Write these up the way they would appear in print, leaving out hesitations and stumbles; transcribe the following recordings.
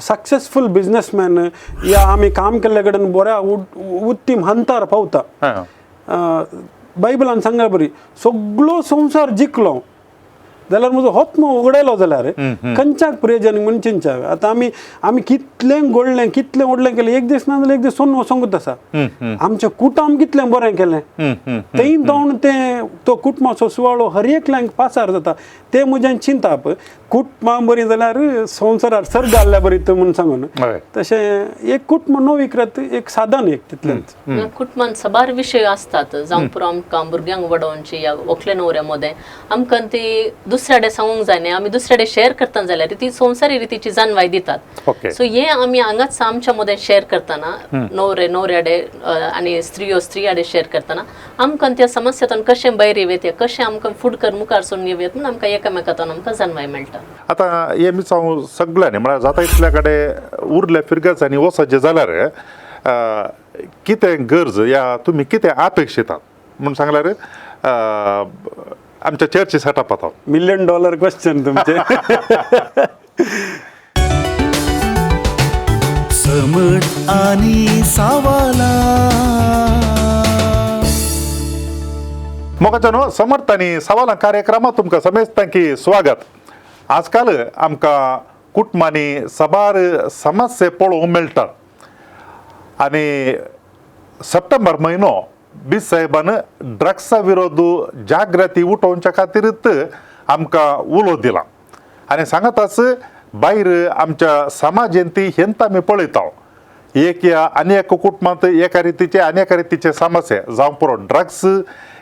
Successful businessman या आम्ही काम केल्ल्या कडेन बऱ्या उत्तीम हंतार पावता बायबलान सांगल्या बरी सगळो संसार जिखलो जाल्यार म्हजो होत्म उगडयलो जाल्यार खंयच्याक प्रयोजन म्हण चिंचावे. आतां आमी कितलें घोडलें कितलें व्हडलें केलें एक दीस ना जाल्यार एक दीस सोन वसोंकूच आसा. आमचें कुटुंब कितलें बरें केलें तें जावन तें तो कुटुंबाचो सुवाळो हर एकल्यांक पासार जाता तें म्हज्यान चिंता पळय. कुटुंबां बरीं जाल्यार संवसारार सर्ग आसल्या बरी म्हणून सांगून तशें एक कुटुंब न्हू विकरत एक साधन एक तितलेंच. कुटुंबान सबार विशय आसतात जावं पुरो आमकां भुरग्यांक वडोवचे या व्हंकले न्हवऱ्या मदें आमकां ती दुसऱ्या कडेन सांगूंक जाय न्ही. आमी दुसऱ्या कडेन शेअर करतना जाल्यार ती संवसारी रितीची जानवाय दितात. सो हे आमी हांगाच आमच्या मदें शेअर करतना न्हवरे न्हवऱ्याडे आनी स्त्रियो स्त्रियाडे शेअर करतना आमकां त्या समस्यातून कशें भायर येवया कशें आमकां फुडकर मुखार सोडून येवया म्हणून आमकां एकामेकांतून आमकां जानवाय मेळटा. आता हे मी सांगू सगळ्यांनी म्हळ्यार जाता इतल्या कडेन उरल्या फिरग्याचांनी वचचे जाल्यार कितें गरज या तुमी कितें अपेक्षितात म्हणून सांगल्यार आमच्या चर्ची सेटअप आता $1 मिलियन क्वेश्चन तुमचे. समर्थ आणि सावाला मोगाच्यानो समर्थ आणि सावाला कार्यक्रमात तुमकां समेस्तांकी स्वागत. आजकाल आमकां कुटुंबांनी सबार समस्या पळोवंक मेळटात आनी सप्टेंबर म्हयनो बीस साहेबान ड्रग्सा विरोध जागृती उठोवच्या खातीरच आमकां उलो दिला आनी सांगताच भायर आमच्या समाजान ती हेंत आमी पळयता एक या अनेक कुटुंबांत एका रितीचे अनेक रितीचे समस्या जावं पुरो ड्रग्स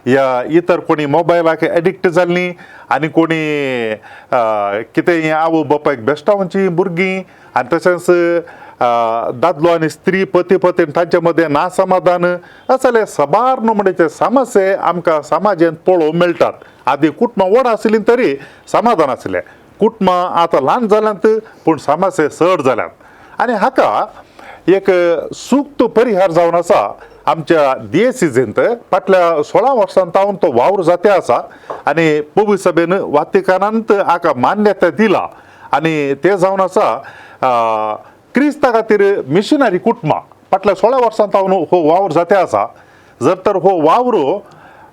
या इतर कोणी मोबायलाक एडिक्ट जाल्लीं आनी कोणी कितें आवय बापायक बेश्टावची भुरगीं आनी तशेंच दादलो आनी स्त्री पती पत्नी तांचे मदें नासमाधान असले सबार नमुन्याचे समस्या आमकां समाजांत पळोवंक मेळटात. आदी कुटुंबां व्हड आसलीं तरी समाधान आसलें. कुटुंबां आतां ल्हान जाल्यांत पूण समस्या चड जाल्यात आनी हाका एक सूक्त परिहार जावन आसा. आमच्या DSCजेंत फाटल्या 16 वर्सांतावन तो वावर जाते आसा आनी पवित्र सभेन वातिकानांत हाका मान्यताय दिला आनी ते जावन आसा क्रिस्ता खातीर मिशनरी कुटुंबां फाटल्या 16 वर्सांतावन हो वावर जाते आसा. जर तर हो वावर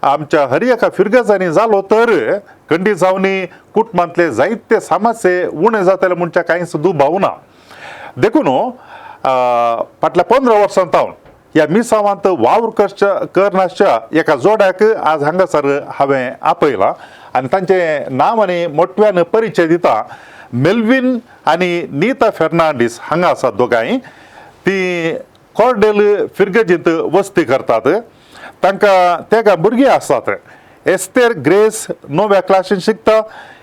आमच्या हर एका फिरगेजांनी जालो तर खंडी जावनी कुटुंबांतले जायते समस्या उणे जातले म्हणच्या कांयच दुबाव ना. देखून फाटल्या 15 वर्सांतावन ह्या मिसावांत वावर करनाच्या एका जोड्याक आज हांगासर हांवें आपयला आनी तांचे नांव आनी मोठव्यान परिचय दिता. मेल्विन आनी नीता फेर्नांडीस हांगा आसात दोगांय. ती कॉर्डेल फिरगेजींत वस्ती करतात. तांकां तेका भुरगीं आसात. एस्तेर ग्रेस 9व्या क्लासीन शिकता,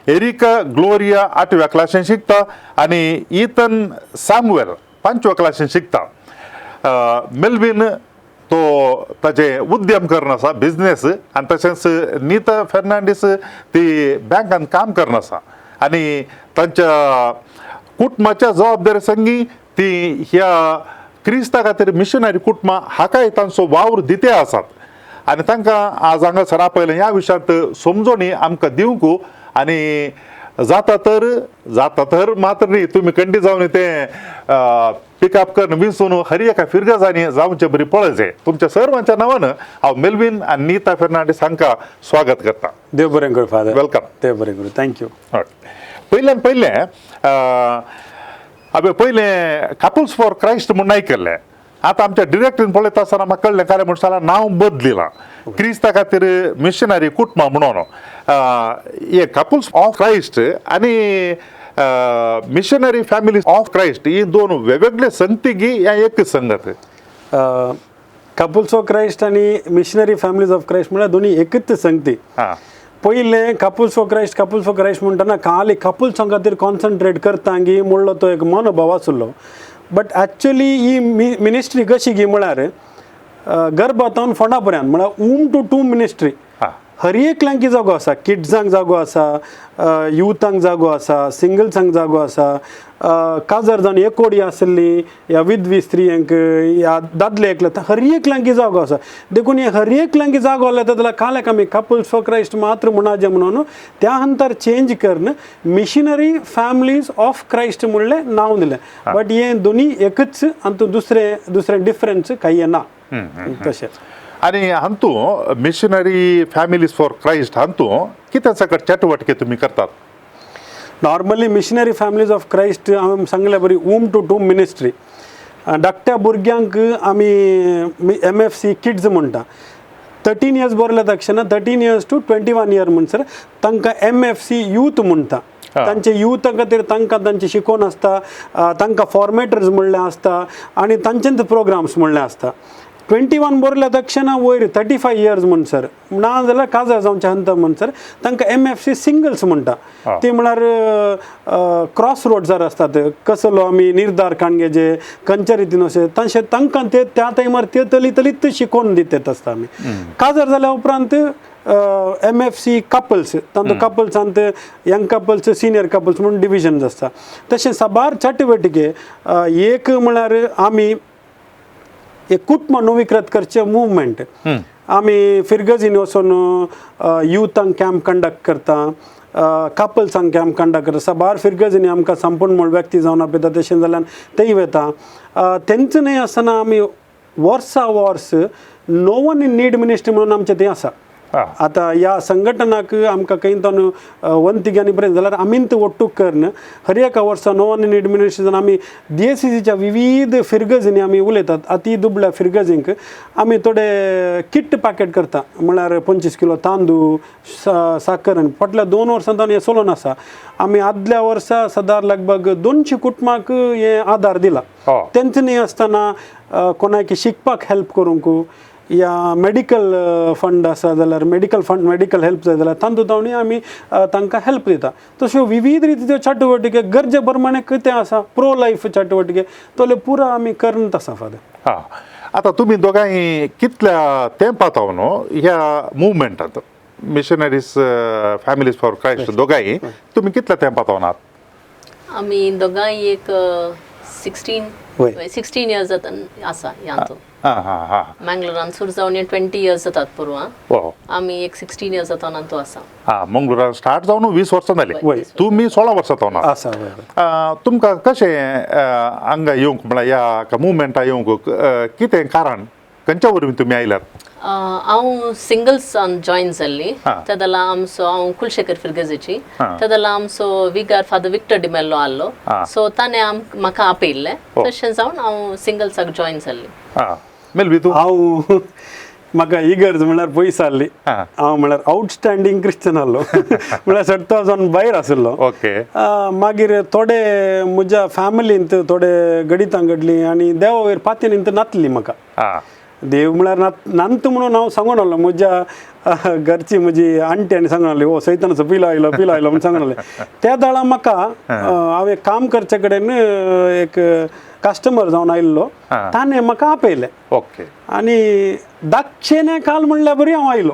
एरिका ग्लोरिया 8व्या क्लासीन शिकता आनी इथन सॅम्युएल 5व्या क्लासीन शिकता. मेल्विन तो ताचे उद्यम करन आसा बिझनेस आनी तशेंच नीता फेर्नांडीस ती बँकान काम करन आसा आनी तांच्या कुटुंबाच्या जबाबदारी संगी ती ह्या क्रिस्ता खातीर मिशनरी कुटुंबां हाकाय तांचो वावर दिते आसात आनी तांकां आज हांगासर आपयलें. ह्या विशयांत समजोणी आमकां दिवंक आनी जाता तर मात्र न्ही तुमी खंडी जावन तें पिकअप करून विंसून हर एका फिरगेजांनी जावचें बरी पळयचें. तुमच्या सर्वांच्या नांवान हांव मेल्विन आनी नीता फेर्नांडीस हांकां स्वागत करता. देव बरें करूं फादर. वेलकम. देव बरें करूं. थँक्यू. पयल्यान हांवें पयलें कपल्स फॉर क्रायस्ट म्हणून आयकल्लें. आतां आमच्या डिरेक्टरीन पळयता आसतना म्हाका कळ्ळें काय म्हणून जाल्यार नांव बदलिलां क्रिस्ता खातीर मिशनरी कुटुंबां म्हणून. हे कपल्स ऑफ क्रायस्ट आनी मिशनरी फॅमिली ऑफ क्रायस्ट ही दोन वेगवेगळे संगती गी या एकच संगत? कपल्स ऑफ क्रायस्ट आनी मिशनरी फॅमिलीज ऑफ क्रायस्ट म्हळ्यार दोनी एकच संगती. पयले कपल्स ऑफ क्रायस्ट म्हणटना खाली कपल्सां खातीर कॉन्सन्ट्रेट करता गी म्हणलो तो एक मनोभाव आसलो. बट एक्चुअली ही मिनिस्ट्री कशी गी म्हळ्यार गर्भातावन फोंडा पर्यंत म्हळ्यार टू मिनिस्ट्री हर एकल्यांकी जागो आसा, किड्सांक जागो आसा, युथांक जागो आसा, सिंगल्सांक जागो आसा, काजर जावन एकोडी आसली या विधवी स्त्रियांक या दादले एकले हर एकल्यांकी जागो आसा. देखून हे हर एकल्यांकी जागो आसले जाल्यार काल्याक आमी कपल्स फॉर क्राइस्ट मात्र मुनाजे म्हणून त्या हंतर चेंज करून मिशनरी फॅमिलीज ऑफ क्राइस्ट म्हणलें नांव दिलें. बट हे दोनी एकच आनी दुसरें डिफरन्स काही ना तशें. आणि हांतू मिशनरी फॅमिलीज फॉर क्राइस्ट हांतू कितें सकट चटवटके तुम्ही करतात? Normally missionary families of Christ हांवें सांगलें बरी वूम टू टूम मिनिस्ट्री. धाकट्या भुरग्यांक आमी MFC किड्स म्हणटा. 13 years बरले तक्षण 13 years to 21 years म्हणसर तांकां MFC यूथ म्हणटा. तांचे यूथ खातीर तांकां तांची शिकोवन आसता, तांकां फॉर्मेटर्स म्हणलें आसता आनी तांचेंच प्रोग्राम्स म्हणलें आसता. 21 बरल्या तक्षण वयर 35 years म्हणसर ना जाल्यार काजार जावचे हंत म्हणसर तांकां MFC सिंगल्स म्हणटा. ते म्हळ्यार क्रॉस रोड्सार आसतात, कसलो आमी निर्धार काणगेजे खंयच्या रितीन अशें तशें तांकां ते त्या टायमार ते तलीत शिकोवन दितात आसता आमी. काजार जाल्या उपरांत MFC कपल्स, तांचो कपल्सांत यंग कपल्स, सिनियर कपल्स म्हणून डिविजन्स आसता. तशें साबार चटवटिके एक म्हळ्यार आमी एक कुटुंब नवीकृत करचे मुवमेंट. आमी फिरगजीन वचून युथांक कॅम्प कंडक्ट करता, कपल्सांक कॅम्प कंडक्ट करता. साबार फिरगजीनी आमकां संपूर्ण म्हण व्यक्ती जावन आपयता तशें जाल्यार तेय वता. तेंच न्हय आसतना आमी वर्सा वर्स no one in need ministry म्हणून आमचें तें आसा. आता ह्या संघटनाक आमकां खंयतन वंतिग्यांनी पर्यंत जाल्यार आमींत वट्टूक करून हर एका वर्सा नो वन इन नीड मिनिस्ट्रीजान आमी DSCच्या विविध फिरगजींनी आमी उलयतात. अति दुबळ्या फिरगजींक आमी थोडे किट पॅकेट करता. म्हळ्यार 25 किलो तांदूळ, साखर. आनी फाटल्या 2 वर्सांत हें चलोवन आसा. आमी आदल्या वर्सा सदार लगभग 200 कुटुंबांक हे आदार दिला. तेंच न्ही आसतना कोणाक शिकपाक हेल्प करूंक या मेडिकल फंड आसा जाल्यार मेडिकल हेल्प जाय जाल्यार तांतूंनी आमी तांकां हेल्प दिता. तश्यो विविध रितीच्यो चटवटिके गरजे प्रमाणे कितें आसा प्रो लायफ चटवटिके तोले पुरो आमी करत आसा फादर. आता तुम्ही दोगांय कितल्या तेंपात न्हू ह्या मुवमेंटांत मिशनरीज फॅमिलीज फॉर क्राइस्ट दोगांय तुम्ही कितल्या तेंपात आहात? आमी दोगांय एक 16 years आसा ह्यांतून. मंगलोरान सुरू जावन 20 years जातात पुरवां. आमी एक 16 years जाता तो आसा. मंगलोरान स्टार्ट जावन 20 वर्सां जाली. तुम्ही 16 वर्सां आसा. तुमकां कशें हांगा येवंक म्हळ्यार ह्या मुवमेंटा येवंक कितें कारण खंयच्या वरवीं तुमी आयल्यात? हांव सिंगल्सान जॉइन जाल्ली. तेदला आमचो हांव कुलशेखर फिरगजेची. तेदला आमचो विगार फादर विक्टर डिमेल्लो आहलो. सो ताणें म्हाका आपयल्लें. तशें जावन हांव सिंगल्साक जॉइन जाल्ली. मेलवी तूं? हांव म्हाका ही गरज म्हळ्यार पयस आसली. हांव म्हळ्यार आउटस्टँडींग क्रिश्चन आसलो. म्हळ्यार सट्टा जावन भायर आसलो. मागीर थोडे म्हज्या फॅमिलींत थोडे गडितां घडलीं आनी देवा वयर पातयेंत नातली म्हाका. देव म्हळ्यार नांत म्हणून हांव सांगून आसलो. म्हज्या घरची म्हजी आंटी आनी सांगून आसली, ओ सैतानाचो पिलो आयलो म्हणून सांगून आसलें. त्या दाळा म्हाका हांव एक काम करचे कडेन एक कस्टमर जावन आयिल्लो. ताणें म्हाका आपयलें. आनी दाक्षिणे काल म्हणल्यार बरी हांव आयलो.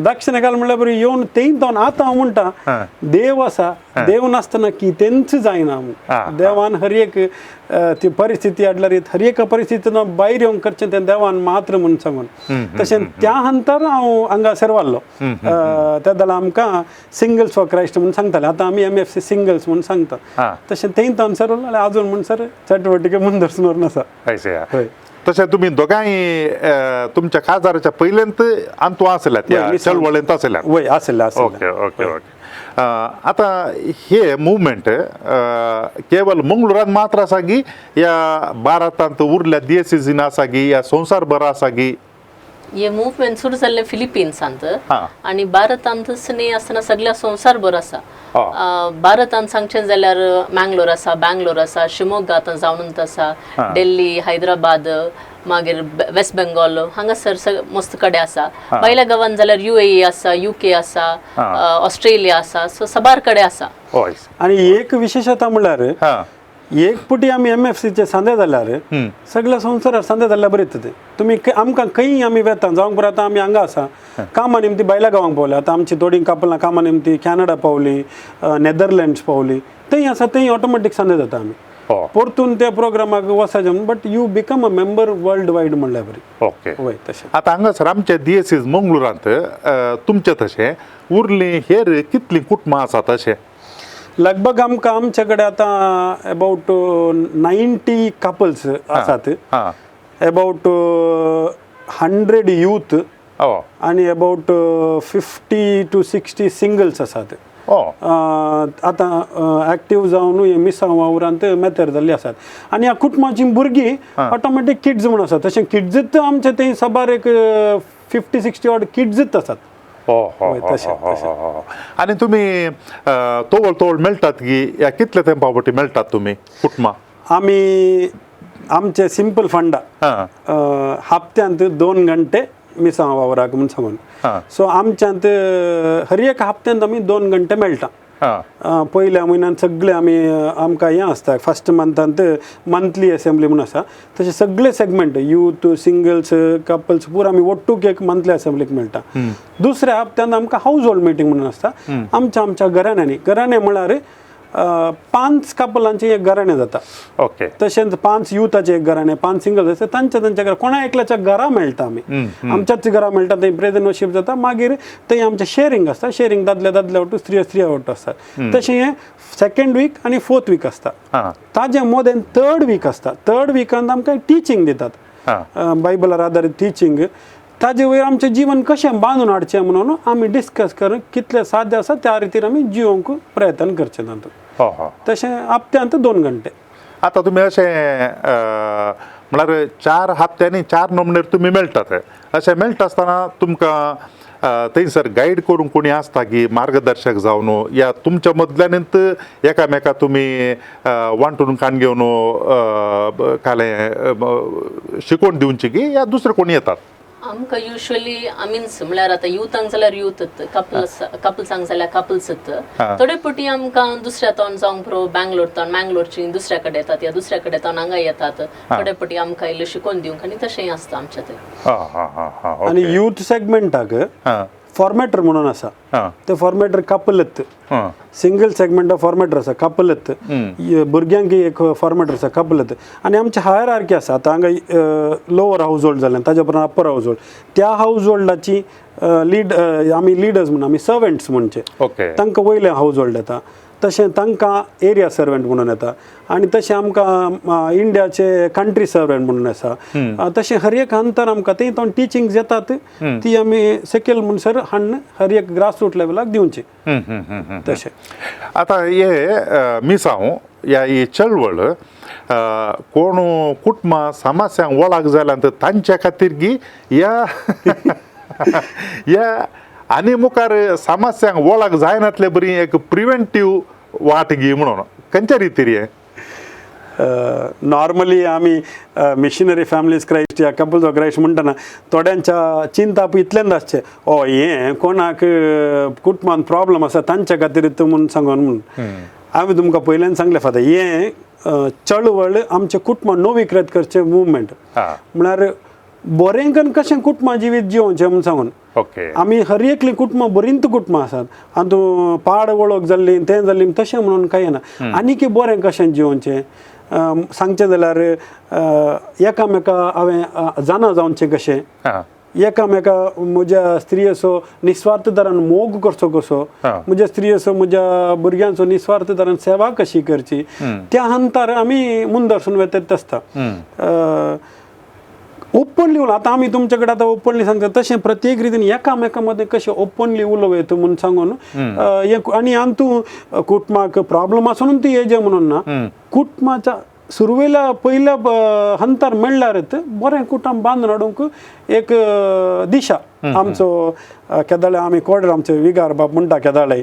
दाक्षिणे काल म्हणल्यार बरी येवन तें जावन आतां हांव म्हणटा देव आसा, देव नासतना कितेंच जायना. देवान हर एक ती परिस्थिती हाडल्यार हर एक परिस्थितीन भायर येवंक करचें तें देवान मात्र म्हणून सांगून. तशें त्या हंतर हांव हांगा सरवाल्लो. त्या जाल्यार आमकां सिंगल्स फॉर क्राइस्ट म्हणून सांगताले. आतां आमी MFC सिंगल्स म्हणून सांगता. तशें तें जावन सरवल्लो जाल्यार आजून म्हणसर चटवटिके मुंदर सुनोर आसा. तशें तुमी दोगांय तुमच्या काजाराच्या पयलेंत आंतू आसल्यात ह्या चळवळेंत आसल्यात? वय आसले. ओके. आता हे मुवमेंट केवळ मंगळुरात मात्र आसा की या भारतांत उरल्या DSCन आसा की या संवसारभर आसा की? हे मुवमेंट सुरू जाल्लें फिलिपिन्सांत आनी भारतांतच न्ही आसतना सगळ्या संवसारभर आसा. भारतांत सांगचें जाल्यार मंगलोर आसा, बँगलोर आसा, शिमोगा आतां जावनूच आसा, दिल्ली, हैदराबाद, मागीर वेस्ट बेंगॉल हांगासर मस्त कडेन आसा. भायल्या गांवांत जाल्यार UAE आसा, UK आसा, ऑस्ट्रेलिया आसा. सो साबार कडेन आसा. आनी एक विशेशता म्हळ्यार एक पुटी आमी MFCचे सांदे जाल्यार सगळ्या संवसारार सांदे जाल्यार बरें ते तुमी आमकां खंय आमी वेता जावंक बरें आतां आमी हांगा आसा कामा निमती भायल्या गांवांक पावल्या आतां आमची थोडीं कापलां कामा निमती कॅनडा पावली नेदरलँड्स पावली थंय आसा थंय ऑटोमॅटीक सांदे जाता आमी परतून त्या प्रोग्रामाक वचचें but you become a member world wide म्हणल्यार बरी ओके वय तशें आता हांगासर आमचे DSCs मंगळुरांत तुमचे तशें उरलीं हेर कितलीं कुटुंबां आसात अशें लगभग आमकां आमचे कडेन आतां अबावट 90 कपल्स आसात अबावट 100 यूथ आनी अबावट 50 to 60 सिंगल्स आसात आतां एक्टीव जावन मिसांव वावरांत मेथर जाल्लीं आसात आनी ह्या कुटुंबाची भुरगीं ऑटोमॅटीक किड्स म्हूण आसात तशें किड्जूच आमचे थंय सबार एक 50-60 ऑड किड्जूच आसात आनी तुमी तोवळ तोवळ मेळटात की ह्या कितले तेंपा फावटी मेळटात तुमी कुटुंबां आमी आमचे सिंपल फंडा हप्त्यांत 2 घंटे मिसांव वावराक म्हूण सांगून सो आमच्यांत हर एक हप्त्यांत आमी 2 घंटे मेळटा पयल्या म्हयन्यान सगळे आमी आमकां हें आसता फर्स्ट मंथांत मंथली असेंब्ली म्हूण आसा तशें सगळे सेगमेंट यूथ सिंगल्स कपल्स पुरो आमी वट्टूक एक मंथली असेंब्लीक मेळटा दुसऱ्या हप्त्यांत आमकां हाऊस होल्ड मिटींग म्हणून आसता आमच्या घराण्यांनी घराणे म्हळ्यार 5 कपलांचे एक घराणें जाता ओके तशेंच 5 युथाचे एक घराणे 5 सिंगल्स आसता तांच्या घरा कोणा एकल्याच्या घरा मेळटा आमी आमच्याच घरा मेळटा थंय प्रेजनरशीप जाता मागीर थंय आमचें शेअरिंग आसता शेअरिंग दादल्या वटू स्त्रिया वटू आसता तशें हें 2nd वीक आनी 4th वीक आसता ताजे मोदेन 3rd वीक आसता 3rd विकांत आमकां टिचींग दितात बायबलार आदारीत टिचींग ताजे वयर आमचें जीवन कशें बांदून हाडचें म्हणून आमी डिस्कस करून कितले साध्य आसा त्या रितीन आमी जिवंक प्रयत्न करचे तातूंत तशें हप्त्यांत 2 घंटे आतां तुमी अशें म्हळ्यार 4 हप्त्यांनी 4 नोमनेर तुमी मेळटात अशें मेळटा आसतना तुमकां थंयसर गायड करूंक कोणी आसता की मार्गदर्शक जावन या तुमच्या मदल्यानूच एकामेका तुमी वांटून काण घेवन कालें शिकवण दिवची की या दुसरे कोणी येतात आमकां युजली आमीच म्हळ्यार आतां युथांक जाल्यार युथ कपल्सांक जाल्यार कपल्स थोडे पटी आमकां दुसऱ्या तोंड जावंक पुरो मँगलोरची दुसऱ्या कडेन येतात या दुसऱ्या कडेन तोंड हांगा येतात थोडे पटी आमकां इल्लें शिकोवन दिवंक आनी तशेंय आसता आमच्या थंय आनी युथ सेगमेंटाक फॉर्मेटर म्हणून आसा ते फॉर्मेटर कपलत सिंगल सेगमेंट फॉर्मेटर आसा कपलत भुरग्यांक एक फॉर्मेटर आसा कपलत आनी आमचे हायरार्की आसा आतां हांगा लोवर हाऊस होल्ड जालें ताज्या उपरांत अप्पर हाऊस होल्ड त्या हाऊस होल्डाची लीड आमी लिडर्स म्हणून आमी सर्वेंट्स म्हणचे तांकां वयले हाऊस होल्ड येता तशें तांकां एरिया सर्वेंट म्हणून येता आनी तशें आमकां इंडियाचे कंट्री सर्वेंट म्हणून आसा तशें हर एक अंतर आमकां थंय तो टिचींग येतात ती आमी सेकेल म्हणसर हाडून हर एक ग्रासरूट लेवलाक दिवची तशें आतां हे मिसांव ह्या ही चळवळ कोण कुटुंबां समस्यांक वळख जाल्यात तांच्या खातीर की ह्या आनी मुखार समस्यांक वळख जायनातले बरी एक प्रिव्हेंटीव वाट घे म्हणून खंयच्या रितीर हे नॉर्मली आमी मिशनरी फॅमिलीज क्रायस्ट या कपल्स ऑफ क्रायस्ट म्हणटना थोड्यांच्या चिंता इतल्यान आसचे हें कोणाक कुटुंबान प्रॉब्लम आसा तांच्या खातीर म्हणून सांगून म्हणून हांवें तुमकां पयल्यान सांगलें फातर हें चळवळ आमच्या कुटुंबान नोविकृत करचें मुवमेंट म्हळ्यार बरेंकन कशें कुटुंबा जिवीत जिवोवचें म्हूण सांगून आमी हर एकलीं कुटुंबां बरींत कुटुंबां आसात आनी तूं पाड वळख जाल्लीं तें जाल्लीं तशें म्हणून कांय ना आनीक बरें कशें जिवोवचें सांगचें जाल्यार एकामेका हांवें जाणा जावचें कशें एकामेका म्हज्या स्त्री असो निस्वार्थ तरान मोग करचो कसो म्हज्या स्त्री असो म्हज्या भुरग्यांचो निस्वार्थ तरान सेवा कशी करची त्या हंतार आमी मुंदरसून वेतत आसता ओपनली उलोवप आतां आमी तुमचे कडेन आतां ओपनली सांगता तशें प्रत्येक रितीन एकामेका मदें कशें ओपनली उलोवप म्हूण सांगून आनी तूं कुटुंबाक प्रॉब्लम आसून ती हेजें म्हणून ना कुटुंबाच्या सुरवेल्या पयल्या हंतार मेळ्ळ्यारच बरें कुटुंब बांदून हाडूंक एक दिशा आमचो केदाळे आमी कोर्डेल आमचे विगार बाब म्हणटा केदाळे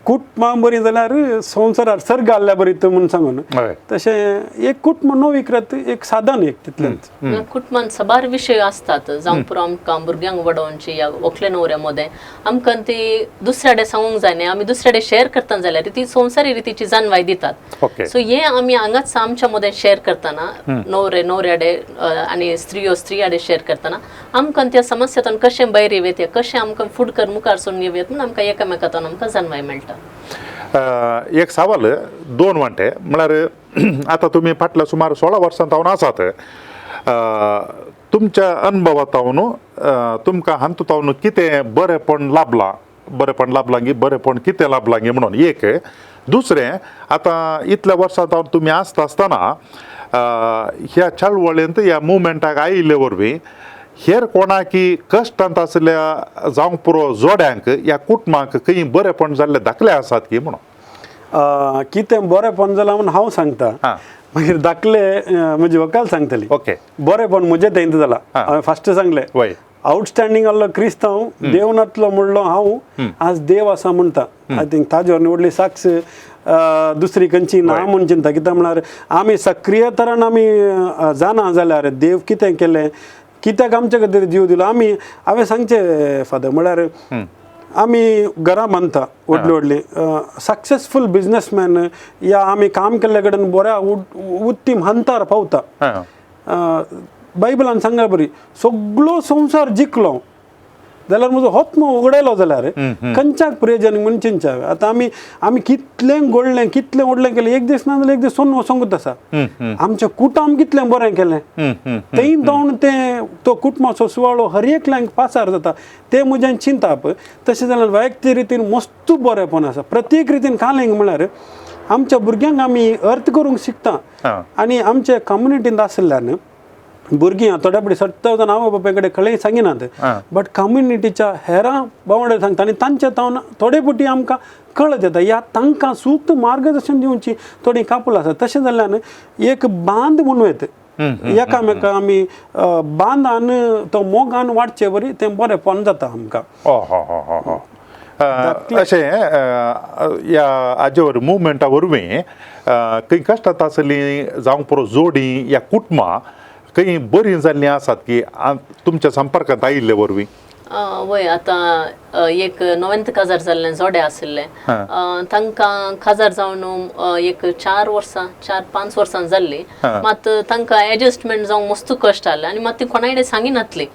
कुटुंबा बरी जाल्यार संवसारार सर्ग आल्या बरी म्हणून सांगून हय. तशें एक कुटुंब नो विकरत एक साधन एक तितलेंच कुटुंबान सबार विषय असतात जावं पुरो आमकां भुरग्यांक वडोवची या व्हंकले न्हवऱ्या मदें आमकां ती दुसऱ्या कडेन सांगूंक जाय न्ही आमी दुसऱ्या कडेन शेअर करता जाल्यार ती संवसारी रितीची जानवाय दितात ओके. सो हे आमी हांगाच आमच्या मदें शेअर करतना न्हवऱ्याडे आनी स्त्रियाडे शेअर करतना आमकां त्या समस्यातून कशें भायर येवया कशें आमकां फुड कर मुखार सोडून येवया म्हणून आमकां एकामेकांतून आमकां जानवाय मेळटा. एक सवाल 2 वांटे म्हळ्यार आता तुम्ही फाटल्या सुमार 16 वर्सांत आसात तुमच्या अनुभवांतून तुमकां हातूंत कितें बरेंपण लाभलां गी बरेंपण कितें लाभलां गी म्हणून एक. दुसरें आता इतल्या वर्सांत तुमी आसतना ह्या चळवळेंत ह्या मुवमेंटाक आयिल्ले वरवीं हेर कोणाकी कश्टांत आसल्या जावं पुरो जोड्यांक या कुटुंबांक खंय बरेपण जाल्ले दाखले आसात की म्हणून कितें बरेंपण जालां म्हणून हांव सांगता मागीर दाखले म्हजी वकाल सांगतली. ओके. बरेंपण म्हजें थंयत जालां हांवें फास्ट सांगलें वय आउटस्टँडींग आहलो क्रिस्तांव देवनातलो म्हणलो हांव आज देव आसा म्हणटा. आय थिंक ताजे व्हडली साक्ष दुसरी खंयची ना म्हूण चिंता कित्याक म्हळ्यार आमी सक्रीय तरान आमी जाना जाल्यार देव कितें केलें कित्याक आमचे खातीर जीव दिलो आमी हांवें सांगचें फादर म्हळ्यार आमी घरां बांदता व्हडली सक्सेसफूल बिजनेसमॅन या आमी काम केल्ले कडेन बऱ्या उत्तीम हंतार पावता. बायबलान सांगल्या बरी सगळो संवसार जिखलो जाल्यार म्हजो होत्म उगडयलो जाल्यार खंयच्याक प्रयोजन म्हण चिंतच्या. आतां आमी कितलें घडलें कितलें व्हडलें केलें एक दीस ना जाल्यार एक दीस सोन वसोंकूच आसा. आमचें कुटुंब कितलें बरें केलें थंय जावन तें तो कुटुंबाचो सुवाळो हर एकल्यांक पासार जाता तें म्हजें चिंता पळय. तशें जाल्यार वैयक्तीक रितीन मस्त बरेंपण आसा. प्रत्येक रितीन कालेंक म्हळ्यार आमच्या भुरग्यांक आमी अर्थ करूंक शिकता आनी आमच्या कम्युनिटींत आसल्यान भुरगीं थोड्या पडी 70,000 आवय बापाय कडेन खंय सांगिनात बट कम्युनिटीच्या हेरां बावंड्यार सांगता आनी तांचे तावन थोडे पटी आमकां कळत येता या तांकां सूक्त मार्गदर्शन दिवची थोडी कापूल आसा. तशें जाल्यार एक बांद म्हणून येता एकामेका आमी बांदान तो मोगान वाडचे वरी तें बरेंपण जाता आमकां. अशें ह्या हाजे वर मुवमेंटा वरवीं खंय कश्टांत आसलीं जावं पुरो जोडी या कुटुंबां खंय बरीं जाल्लीं आसात की तुमच्या संपर्कांत आयिल्ले वरवीं. वय आतां एक 9th काजार जाल्लें जोडे आशिल्लें तांकां काजार जावन एक 4-5 वर्सां जाल्लीं मात तांकां एडजस्टमेंट जावंक मस्त कश्ट जालें आनी मात ती कोणाय कडेन सांगिनातलीं.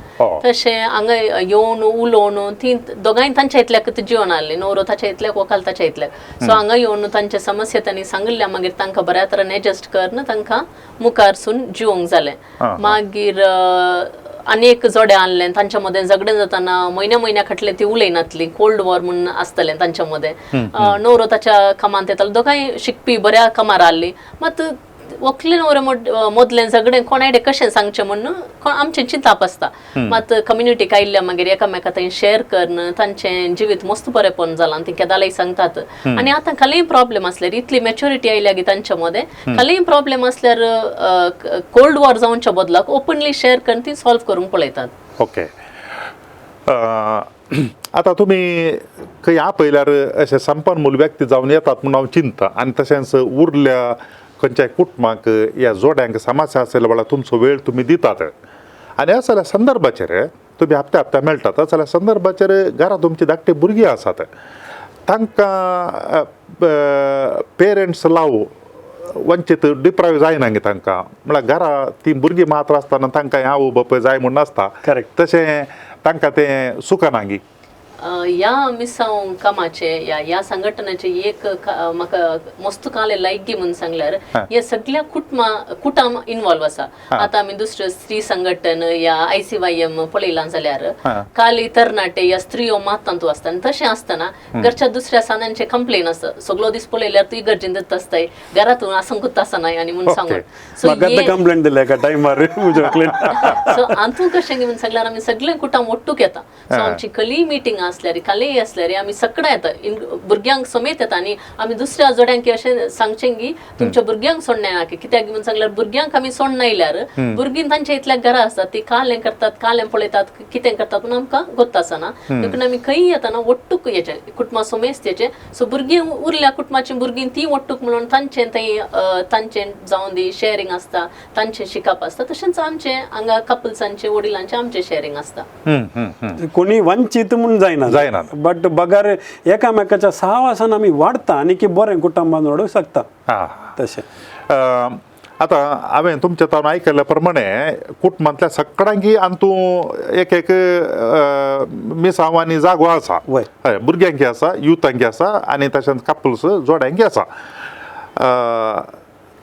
तशें हांगा येवन उलोवन ती दोगांय तांच्या इतल्याक जिवन आहली न्हवरो ताच्या इतल्याक व्हंकल ताच्या इतल्याक सो हांगा येवन तांचे समस्या तांणी सांगल्या मागीर तांकां बऱ्या तरेन एडजस्ट करन तांकां मुखारसून जिवंक जालें. मागीर अनेक जोडे आणले तांच्या मध्ये झगडे जाताना महिन्या खटले ती उलयनातली कोल्ड वॉर म्हणून आसतलें तांच्या मध्ये न्हवरो ताच्या कामांत येतालो दोगांय शिकपी बऱ्या कामार आसली मात व्हंकले न्हवरे मदलें झगडें कोणाय कशें सांगचें म्हणून आमचें चिंताप आसता. मात कम्युनिटीक आयिल्ल्या मागीर एकामेका थंय शेअर करन तांचें जिवीत मस्त बरेंपण जालां ती केदांय सांगतात. आनी आतां खंयय प्रॉब्लेम आसल्यार इतली मॅच्युरिटी आयल्या गी तांच्या मध्ये खंयय प्रॉब्लेम आसल्यार कोल्ड वॉर जावच्या बदलाक ओपनली शेअर करून ती सॉल्व करूंक पळयतात. ओके. आता तुम्ही खंय आपयल्यार अशें संपन्मूल व्यक्ती जावन येतात म्हणून हांव चिंता आनी तशेंच उरल्या खंयच्याय कुटुंबांक या जोड्यांक समस्या आसल्या वेळार तुमचो वेळ तुमी दितात आनी अशा जाल्यार संदर्भाचेर तुमी हप्त्या मेळटात अशा जाल्यार संदर्भाचेर घरा तुमची धाकटी भुरगीं आसात तांकां पेरंट्स लाव वंचीत डिप्रायव जायना गे तांकां म्हळ्यार घरा ती भुरगीं मात्र आसतना तांकां आवय बापूय जाय म्हूण नासता तशें तांकां तें सुखना गी. ह्या मिसांव कामाचे ह्या संघटनेचे एक म्हाका मस्त काले लायकी म्हणून सांगल्यार हे सगळ्या कुटुंब इन्वॉल्व आसा. आता आमी दुसरे स्त्री संघटन या ICYM पळयलां जाल्यार काली तरणाटे या स्त्रियो मातांतू आसता आनी तशें आसतना घरच्या दुसऱ्या सानांचे कंप्लेन आसा सगळो दीस पळयल्यार ती गरजेन जाता आसताय घरातून आसंकूच आसनाय आनी म्हणून सांगून सो कंप्लेंट दिले का टायमार सो आंतू कशें म्हणून सांगल्यार आमी सगळे कुटुंब ओट्टूक येता. सो आमची कली मिटींग असल्यारी कालेय असल्यारी आमी सगळ्या येता भुरग्यांक समेत येता आनी आमी दुसऱ्या जोड्यांक अशें सांगचें की तुमच्या भुरग्यांक सोडना नाका कित्याक म्हणून सांगल्यार भुरग्यांक आमी सोडना येयल्यार भुरगीं तांच्या इतल्या घरा आसतात ती कालें करतात कालें पळयतात कितें करतात पूण आमकां गोत्त आसना देखून आमी खंय येताना वट्टूक येचे कुटुंबा समेत येचे सो भुरगीं उरल्या कुटुंबाची भुरगीं ती वट्टूक म्हणून तांचें थंय तांचें जावन दी शेअरिंग आसता तांचें शिकप आसता तशेंच आमचें हांगा कपल्सांचें वडिलांचें आमचें शेअरिंग आसता कोणी वंचित म्हणून जायना बट बगर एकामेकाच्या सहवासान आमी वाडता आनी की बरें कुटुंबान वाडूंक शकता तशें आता हांवें तुमच्या तोंडान आयकल्ल्या प्रमाणे कुटुंबांतल्या सगळ्यांकी अंतू एक एक मिसांव आनी जागो आसा हय भुरग्यांकी आसा युथांकी आसा आनी तशेंच कपल्स जोड्यांकी आसा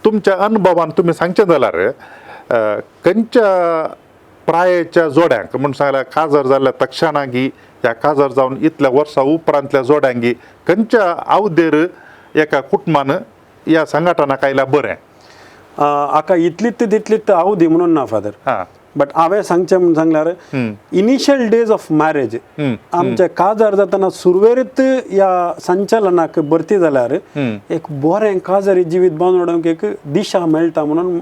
तुमच्या अनुभवान तुमी सांगचें जाल्यार खंयच्या प्रायेच्या जोड्यांक म्हणून सांगल्यार काजर जाल्ल्या तक्षणांकी या काजर जावन इतल्या वर्सां उपरांतल्या जोड्यांकी खंयच्या अवधेर एका कुटुंबान ह्या संघटनाक आयल्या बरें आका इतलीत तितलीत अवधी म्हणून ना फादर बट हांवें सांगचें म्हणून सांगल्यार इनिशियल डेज ऑफ मॅरेज आमचे काजार जाताना सुरवेरीत ह्या संचालनाक भरती जाल्यार एक बरें काजारी जिवीत बांदूंक एक दिशा मेळटा म्हणून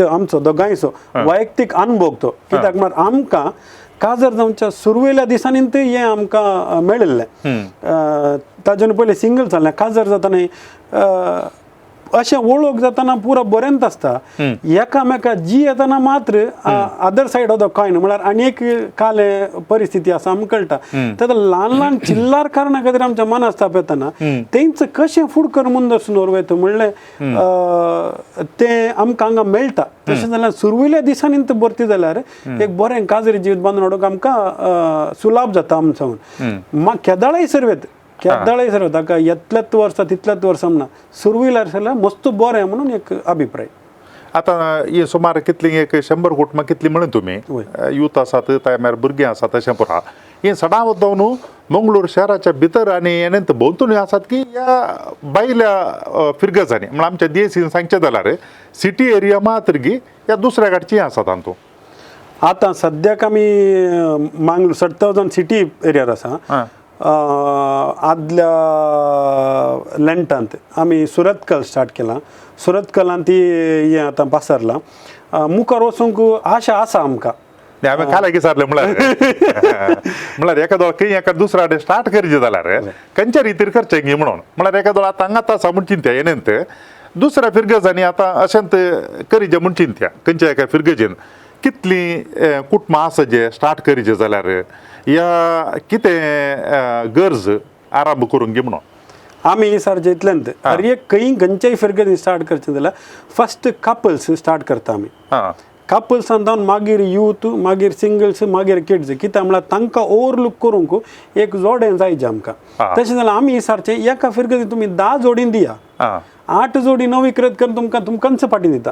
आमचो दोगांयचो वैयक्तीक अनुभव तो कित्याक म्हळ्यार आमकां काजर जावच्या सुरवेल्या दिसांनी हें आमकां मेळिल्लें ताचे पयलीं सिंगल जाल्लें काजर जाताना अशें वळख जाताना पुरो बरेंत आसता एकामेका जी येताना मात्र other said of the coin म्हळ्यार आनी एक काले परिस्थिती आसा आमकां कळटा तेन्ना ल्हान ल्हान चिल्लार कारणां खातीर आमच्या मनास्ताप येताना तेंच कशें फुडें कर म्हूण दर्शनवर वयता म्हणलें तें आमकां हांगा मेळटा तशें जाल्यार सुरवेल्या दिसांनी ते भरती जाल्यार एक बरें काजरी जिवीत बांदून हाडूंक आमकां सुलाभ जाता आमचो केदाळाय सर्वेत ताका इतल्याच वर्सां तितल्याच वर्सां म्हणा सुरविल्यार जाल्यार मस्त बरें म्हणून एक अभिप्राय आता ही सुमार कितली एक 100 कुटुंबां कितली म्हणून तुमी युथ आसात त्यामार भुरगीं आसात तशें पुरा ही सदां मंगळूर शहराच्या भितर आनी येणेंत भोंवतणी आसात की ह्या भायल्या फिरगजांनी म्हळ्यार आमच्या देशीन सांगचें जाल्यार सिटी एरिया मात्र गी ह्या दुसऱ्या कडची आसात तांतू आतां सद्याक आमी मंगळूर 70,000 सिटी एरियार आसा आदल्या लेंटांत आमी सुरतकल स्टार्ट केला सुरतकलांत ती हें आतां पासरलां मुखार वचूंक आशा आसा आमकां हांवें काल विचारलें म्हळ्यार एकादो खंय एका दुसऱ्या कडेन स्टार्ट करचें जाल्यार खंयच्या रितीर करचें गी म्हणून म्हळ्यार एकादो आतां हांगात आसा म्हूण चिंत्या येणेंत दुसऱ्या फिरगजांनी आतां अशेंत करिचें म्हूण चिंत्या खंयच्या एका फिरगजेन कितलीं कुटुंबां आसा जे स्टार्ट करिचें जाल्यार या कितें गरज आरंभ करूंक गे म्हणून आमी सारकें इतल्यांत अरे खंयच्याय फिरगेन स्टार्ट करचें जाल्यार फस्ट कपल्स स्टार्ट करता आमी कपल्सान जावन मागीर यूथ मागीर सिंगल्स मागीर किड्स कित्याक म्हळ्यार तांकां ओवरलूक करूंक एक जोडें जायचें आमकां तशें जाल्यार आमी सारचें एका फिरगेन तुमी 10 जोडीन दिया 8 जोडी नवी विक्रेत करून तुमकां कंच फाटीं दिता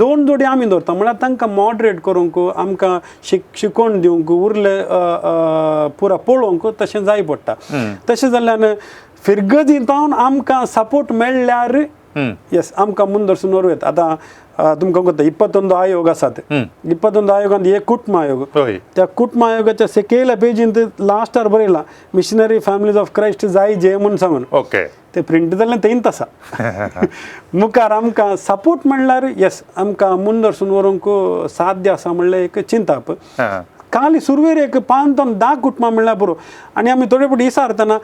2 जोडी आमी दवरता म्हळ्यार तांकां मॉडरेट करूंक आमकां शिकोवन दिवंक उरले पुरा पळोवंक तशें जाय पडटा तशें जाल्यार फिरगजी जावन आमकां सपोर्ट मेळ्ळ्यार येस आमकां मुंदरसून वरवेत आतां तुमकां कोत्ता 21 आयोग आसात 21 आयोगांत एक कुटुंब आयोग त्या कुटुंब आयोगाच्या सकयल्या पेजीन लास्टार बरयलां मिशनरी फॅमिलीज ऑफ क्रायस्ट जाय जे म्हणून सांगून ते प्रिंट जाल्लें तेंच आसा मुखार आमकां सपोर्ट म्हणल्यार येस आमकां मुंदरसून व्हरूंक साध्य आसा म्हणल्यार एक चिंताप काली सुरवेर एक 5 ते 10 कुटुंबां म्हणल्यार पुरो आनी आमी थोडे फावटी विचारतना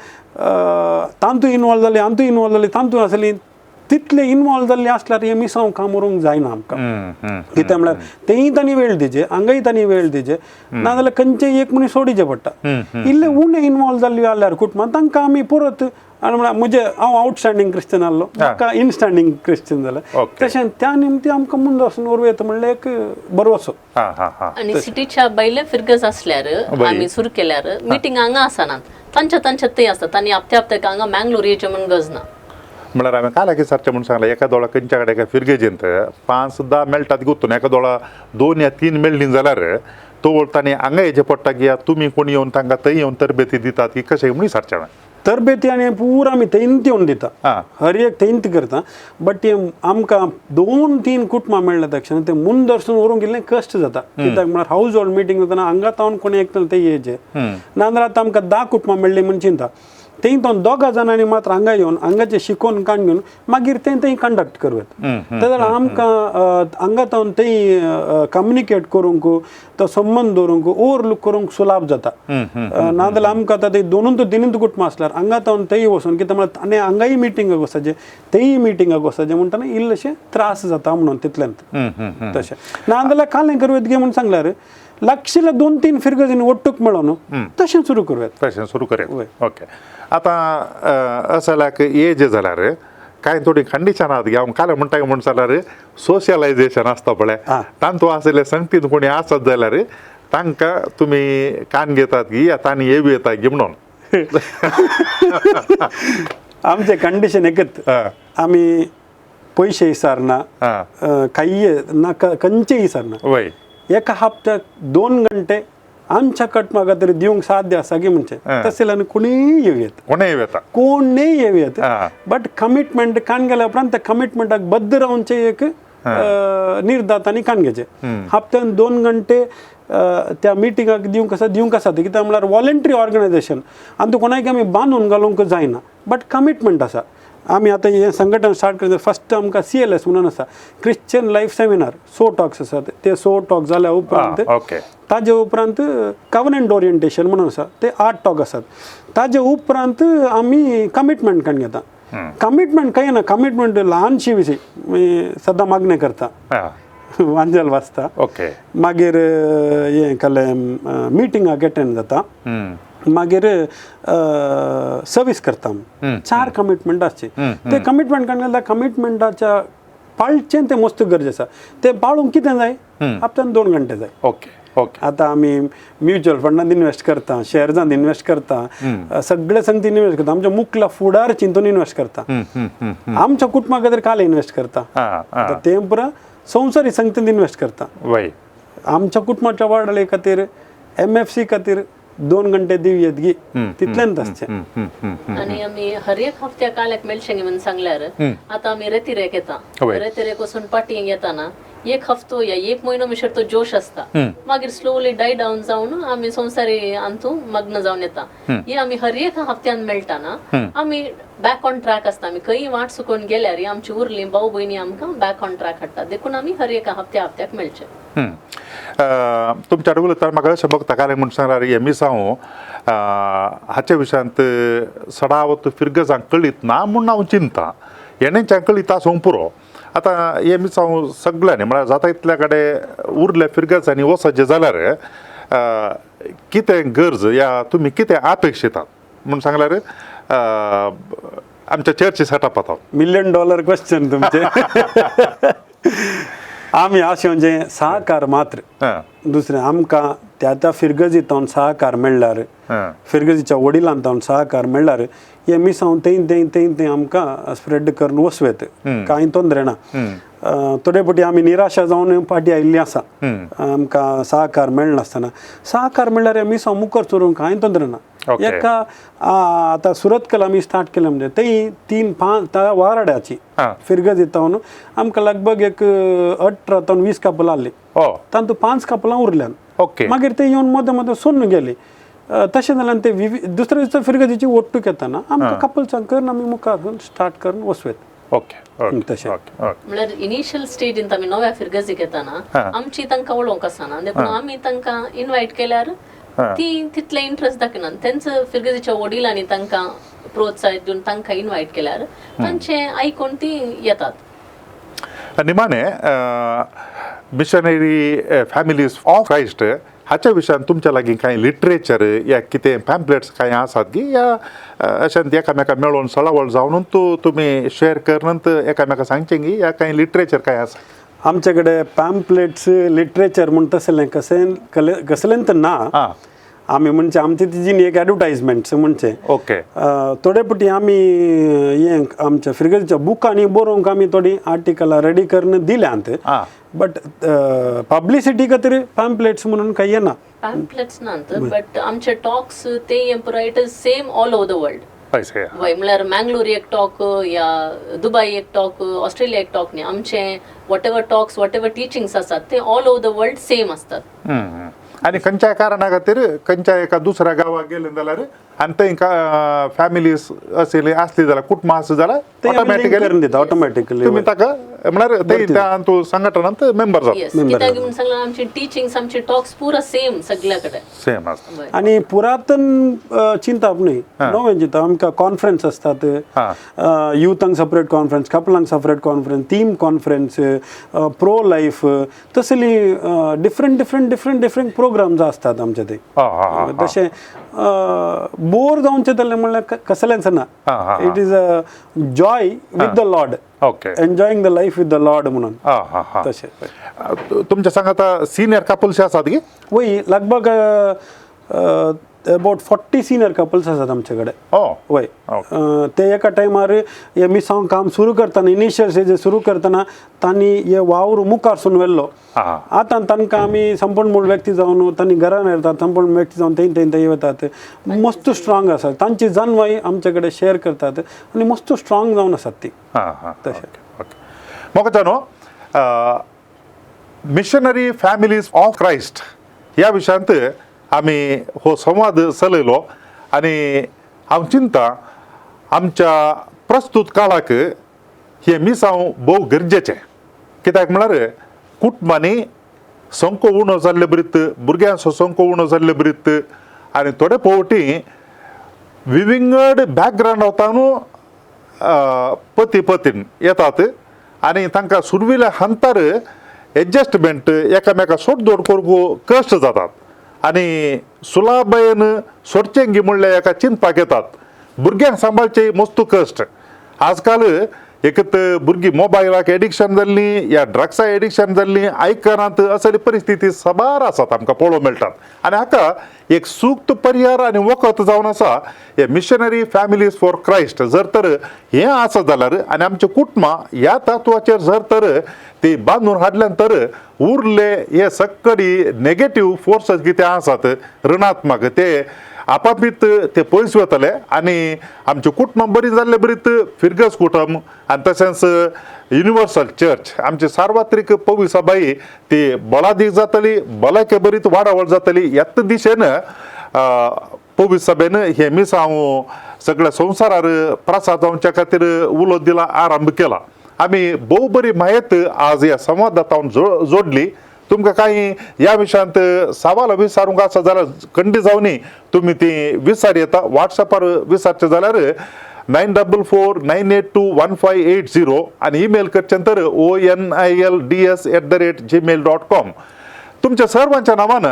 तांतूय इनवॉल्व जाली हांतूय इनवॉल्व जाली तांतूय आसली तितले इनवॉल्व जाल्ले आसल्यार हें मिसांव काम करूंक जायना आमकां कित्याक म्हळ्यार तेंय तांणी वेळ दिचे हांगाय तांणी वेळ दिचे नाजाल्यार खंयचेय एक मनीस सोडिचें पडटा इल्ले उणें इनवॉल्व जाल्ले जाल्यार कुटुंबां तांकां आमी परत आनी म्हळ्यार हांव आउटस्टँडींग क्रिश्चन आहलो म्हाका इनस्टँडींग क्रिश्चन जालें तशें त्या निमती आमकां मुंद वचून वरवेत म्हणल्यार एक भरवसो आनी सिटीच्या बैले फिरगज आसल्यार आमी सुरू केल्यार मिटींग हांगा आसनात तांच्या ते आसतात आनी हप्त्याक हांगा मंगळूर येवचें म्हणून गरज ना म्हळ्यार हांवें काल विचारचें म्हणून सांगलें एका दोळा खंयच्या कडेन एका फिरगेजेंत 5-10 मेळटात गुंतून एका दोळा 2 या 3 मेळ्ळीं जाल्यार तो तांणी हांगा येवचें पडटा की तुमी कोणी येवन तांकां थंय येवन तरबेती दितात की कशें म्हणून विचारचें हांवें तरबेती आनी पूर आमी थंयच येवन दिता हर एक थंयच करता बट आमकां 2-3 कुटुंबां मेळ्ळ्या तक्षण ते मुंदरसून व्हरूंक इल्लें कश्ट जाता कित्याक म्हळ्यार हावज होल्ड मिटींग जातना हांगा तावन कोणी एकतले ते येवचे नाजाल्यार आतां आमकां 10 कुटुंबां मेळ्ळी म्हण चिंता थंय तो 2 जाणांनी मात्र हांगा येवन हांगाचे शिकोवन काण घेवन मागीर थंय कंडक्ट करवेत तेदळ आमकां हांगा तावन थंय कम्युनिकेट करूंक तो संबंद दवरूंक ओवरलूक करूंक सुलाभ जाता नाजाल्यार आमकां आतां ते 2-3 कुटुंबां आसल्यार हांगा तावन थंय वचून कित्याक म्हळ्यार आनी हांगाय मिटिंगाक वचचे थंय मिटिंगाक वचचे म्हणटना इल्लेशे त्रास जाता म्हणून तितल्यांत तशें नाजाल्यार कालें करवेत गे म्हूण सांगल्यार लागशिल्ले 2-3 फिरगजींनी ओट्टूक मेळोन तशें सुरू करूयात तशें सुरू करया ओके आतां असल्याक एज जाल्यार कांय थोडी कंडिशनां आसात गे हांव काल म्हणटा म्हण जाल्यार सोशलायजेशन आसता पळय तांतू आसले संगतीन कोणी आसत जाल्यार तांकां तुमी कान घेतात की आनी हे बी येता गे म्हणून आमचें कंडिशन एकच आमी पयशे विचारना काही ना खंयचे विचारना वय एका हप्त्याक 2 घंटे आमच्या कटमा खातीर दिवंक साध्य आसा गे म्हणजे तसले कोणीय येवयेत कोणीय येवयेत बट कमिटमेंट कान गेल्या उपरांत त्या कमिटमेंटाक बद्ध रावचे एक निर्धात आनी कान घेवचे हप्त्यान 2 घंटे त्या मिटिंगाक दिवंक आसा कित्याक म्हळ्यार वॉलंटरी ऑर्गनायजेशन आनी कोणाक आमी बांदून घालूंक जायना बट कमिटमेंट आसा आमी आतां हें संघटन स्टार्ट करता फस्ट आमकां CLS म्हणून आसा Christian life seminar so talks आसात ते सो टॉक जाल्या उपरांत ताजे उपरांत कवनंट ओरिएंटेशन म्हणून आसा ते 8 टॉक आसात ताजे उपरांत आमी कमिटमेंट काण घेता कमिटमेंट कांय ना कमिटमेंट ल्हानशी विशीं सदां मागणें करता वांजल वाचता मागीर हें केलें मिटिंगाक एटेंड जाता मागीर सर्वीस करता 4 कमिटमेंट आसचे ते कमिटमेंट काडलें कमिटमेंटाच्या पाळचें तें मस्त गरजेचं आसा ते पाळूंक कितें जाय हप्त्यान 2 घंटे जाय आतां आमी म्युच्युअल फंडांत इन्वेस्ट करता शेअर्सांत इन्वेस्ट करता सगळे संगतीन इन्वेस्ट करता आमच्या मुखला फुडार चिंतून इन्वेस्ट करता आमच्या कुटुंबा खातीर काल इन्वेस्ट करता ते पुरा संवसारी संगतीन इन्वेस्ट करता आमच्या कुटुंबाच्या वाडले खातीर MFC खातीर 2 घंटे दिवयेत गी तितल्यांत आसचें आनी आमी हर एक हफ्त्या काल्याक मेळचें म्हणून सांगल्यार आतां आमी रेतिरेक येता रेतिरेक वचून पाटयेक येताना 1 हफ्तो या 1 म्हयनो भितर तो जोश आसता मागीर स्लोली डाय डावन जावन आमी संवसारी आंतू मग्न जावन येता ही आमी हर एक हफ्त्यान मेळटाना आमी बॅक ऑन ट्रॅक आसता आमी खंय वाट चुकोवन गेल्यार आमची उरली भाऊ भयणी आमकां बॅक ऑन ट्रॅक हाडटा देखून आमी हर एक हफ्त्याक मेळचें तुमच्या उलयतना म्हाका अशें भोगता कालें म्हण सांगल्यार हे मिसांव हाच्या विशयांत सडावत फिरगजांक कळीत ना म्हूण हांव चिंता हेणेंच्यान कळीत आसूंक पुरो आतां हे मिसांव सगळ्यांनी म्हळ्यार जाता इतल्या कडेन उरल्या फिरगजांनी वचचे जाल्यार कितें गरज या तुमी कितें अपेक्षितात म्हूण सांगल्यार आमच्या चर्ची सेटअप जाता $1 मिलियन क्वेश्चन तुमचे आमी अशें म्हणजे सहकार मात्र दुसरें आमकां त्या फिरगजींत सहकार मेळ्ळ्यार फिरगजीच्या वडिलांत सहकार मेळ्ळ्यार हे मिसांव थंय आमकां स्प्रेड करून वचवेत कांय तोंदरे ना थोडे फावटी आमी निराशा जावन फाटी आयिल्लीं आसा आमकां सहकार मेळनासतना सहकार मेळ्ळ्यार हे मिसांव मुखार चोरूंक कांय तोंदरे ना एका आतां सुरतकल आमी स्टार्ट केलें म्हणजे थंय 3-5 वाराड्याची फिरगजी तावन आमकां लगभग एक 18 ते 20 कपल आसली तातूंत 5 कपलां उरल्यान मागीर ते येवन मदें मदें सोडून गेली तशें जाल्यार ते दुसऱ्या फिरगजीची ओट्टूक येताना आमकां कपल्सांक करून आमी मुखार स्टार्ट करून वचवेत तशें म्हळ्यार इनिशियल स्टेजींत आमी नव्या फिरगजीक येताना आमची तांकां वळोवंक आसना देखून आमी तांकां इनवायट केल्यार ती तितले इंट्रस्ट दाखयनात तेंच्या फिरगजीच्या वडिलांनी तांकां प्रोत्साहीत दिवन तांकां इनवायट केल्यार तांचें आयकून ती येतात निमाणे मिशनरी फॅमिलीज ऑफ क्रायस्ट हाच्या विशयान तुमच्या लागीं कांय लिटरेचर या कितें पॅम्पलेट्स कांय आसात की या अशें एकामेका मेळोवन सळावळ जावन तुमी शेअर करनंत एकामेका सांगचें की या कांय लिटरेचर कांय आसा आमचे कडेन पॅम्पलेट्स लिटरेचर म्हण तसलें कसलेंच ना आमी म्हणजे आमची तिजी एक एडवर्टायजमेंट्स म्हणजे थोडे फावटी आमी हें आमच्या फिरगजीच्या बुकांनी बरोवंक आमी थोडी आर्टिकलां रेडी करून दिल्यांत बट पब्लिसिटी खातीर पॅम्पलेट्स म्हणून काही येना पॅम्पलेट्स नात बट आमचे टॉक्स ते पुरो it is same all over the world पैसे वय म्हळ्यार मँगलोर एक टॉक या दुबय एक टॉक ऑस्ट्रेलिया एक टॉक न्ही आमचे what ever talks what ever teachings आसात ते all over the world same असतात आणि खंयच्याय कारणा खातीर खंयच्याय एका दुसऱ्या गावाक गेले जाल्यार आनी थंय फॅमिलीज असली जाल्यार कुटुंब आसा जाल्यार ऑटोमॅटिकली तुमी ताका म्हळ्यार ते संघटनांत मेंबर जाता कित्याक म्हणून सांगला आमची टिचिंग्स आमचे टॉक्स पुरा सेम सगळ्या कडेन सेम आसता आणि पुरातन चिंताप न्ही नवें चिंता आमकां कॉन्फरन्स असतात युथांक सेपरेट कॉन्फरन्स कपलांक separate conference theme conference pro life तसली डिफरंट प्रोग्राम्स असतात आमचे ते तशें बोर जावचे जाल्यार म्हणल्यार कसलेंच ना it is a joy with the Lord okay enjoying the life with the Lord म्हणून तशें तुमच्या सांगात सिनियर कपल्स आसात की वय लगभग अबाउट 40 सिनियर कपल्स आसात आमचे कडेन वय ते एका टायमार हे मिसांव काम सुरू करतना इनिशियल स्टेज सुरू करतना तांणी हे वावर मुखारसून व्हेल्लो आतां तांकां आमी संपूर्ण मूळ व्यक्ती जावन तांणी घरान येतात संपूर्ण व्यक्ती जावन थंय वतात मस्त स्ट्रॉंग आसात तांची जानवाय आमचे कडेन शेअर करतात आनी मस्त स्ट्रॉंग जावन आसात ती तशें म्हाका जाणो मिशनरी फॅमिलीज ऑफ क्रायस्ट ह्या विशयांत आमी हो संवाद चलयलो आनी हांव चिंता आमच्या प्रस्तुत काळाक हे मिसांव भोव गरजेचें कित्याक म्हळ्यार कुटुंबांनी संको उणो जाल्ले बरीत भुरग्यांचो संको उणो जाल्ले बरीत आनी थोडे फावटी विविंगड बॅकग्रावंडांतून पती पत्नी येतात आनी तांकां सुरविल्या हंतार एडजस्टमेंट एकामेका सोडदोड करूंक कश्ट जातात आनी सुलाभयेन सोडचें गी म्हणल्यार एका चिंतपाक येतात भुरग्यांक सांबाळचे मस्तू कश्ट आजकाल एक भुरगीं मोबायलाक एडिक्शन जाल्लीं या ड्रग्साक एडिक्शन जाल्लीं आयकनात असली परिस्थिती सबार आसात आमकां पळोवंक मेळटात आनी हाका एक सूक्त पर्याय आनी वखद जावन आसा हे मिशनरी फॅमिलीज फॉर क्रायस्ट जर तर हें आसा जाल्यार आनी आमचे कुटुंबां ह्या तत्वाचेर जर तर ती बांदून हाडल्यान तर उरले हे सक्कडी नेगेटीव फोर्सस कितें आसात ऋणात्मक ते आपापीत ते पयस वतले आनी आमचे कुटुंबां बरी जाल्ले बरीत फिरगस कुटुंब आनी तशेंच युनिवर्सल चर्च आमची सार्वत्रिक पवित्र सभाई ती बळादीक जातली भलायके बरीत वाडावळ जातली ह्याच दिशेन पवित्र सभेन हे मिसांव सगळ्या संवसारार प्रसाद जावच्या खातीर उलो दिला आरंभ केला आमी भोव बरी माहिती आज ह्या संवादांत हांव जोडली तुमकां काही ह्या विशयांत सवाल विचारूंक आसा जाल्यार खंडी जावनी तुमी ती विचार येता व्हॉट्सॅपार विचारचे जाल्यार 9449821580 आनी ईमेल करचें तर onilds@gmail.com तुमच्या सर्वांच्या नांवान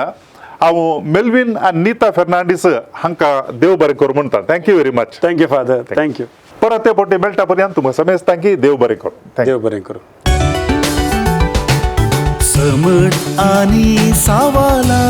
हांव मेल्विन आनी नीता फेर्नांडीस हांकां देव बरें करूं म्हणटा thank you very much thank you father thank you परत ते पोटी मेळटा पर्यंत तुमकां समेस्त थँक्यू देव बरें करूं देव बरें करूं समट आणि सावाला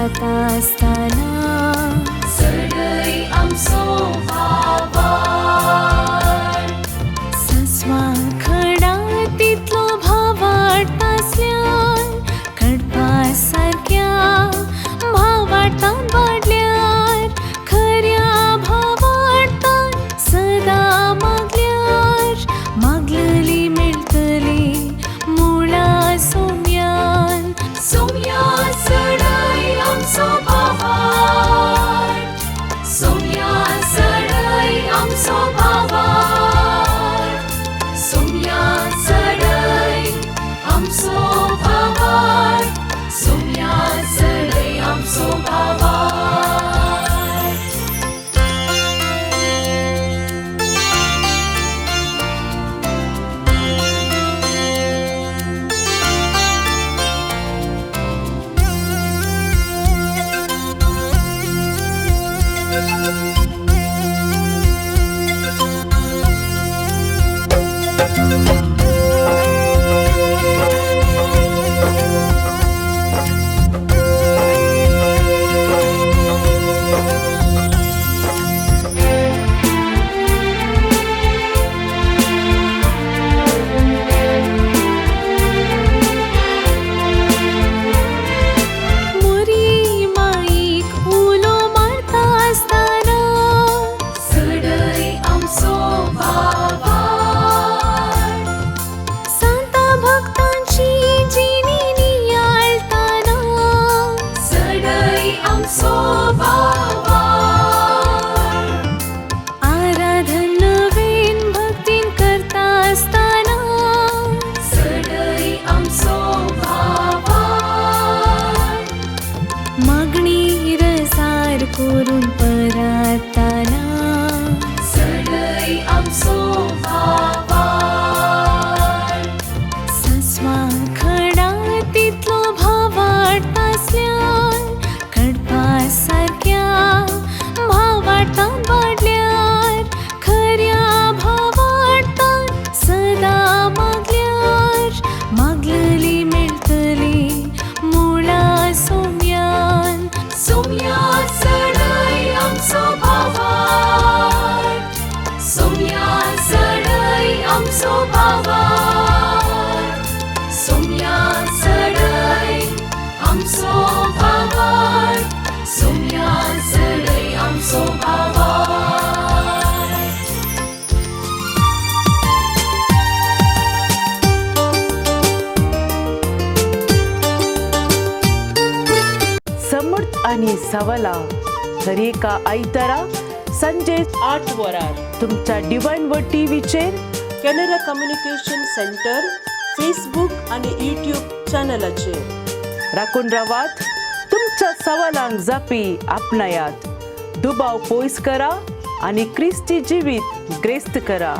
जाता असताना सडई आमचो भावार सस्वा खडा तितलो भावाट आसल्यार कडपा सारक्या भावाटान वाडल्यार खऱ्या भावाटान सदा मागल्यार मागलेली मेळटली मुळा सोम्यान सोम्या सडई आमचो भावार सोम्या सडई आमचो भावार सोम्या सडई आमचो भावार सोम्या सडई आमचो भावार मुरी माईक उलो मारता असताना सडई आमचो भावार संता भक्तांची जिणी नियाळताना सडई आमचो भावार आराधन नवीन भक्तीन करता असताना सडई आमचो भावार मागणी रसार करून परताना सडई आमचो भावार सस्वा खडा तितलो भावाट आसल्यार कडपा सारक्या भावाटान वाडल्यार खऱ्या भावाटान सदा मागल्यार मागलेली मेळटली मुळा सोम्यान सोम्या सडई आमचो भावार सोम्या सडई आमचो भावार सोम्या सडई आमचो भावार सोम्या सडई आमचो भावार समर्थ आणि सवाला दर एका आयतारा संजे 8 वरार तुमच्या डिवाइन वर्ड टीव्हीचेर कॅनरा कम्युनिकेशन सेंटर फेसबुक आणि यूट्यूब चॅनलाचेर राखून रावात. तुमच्या सवालांक जापी आपणायात. दुबाव पयस करा आणि ख्रिस्ती जिवीत ग्रेस्त करा.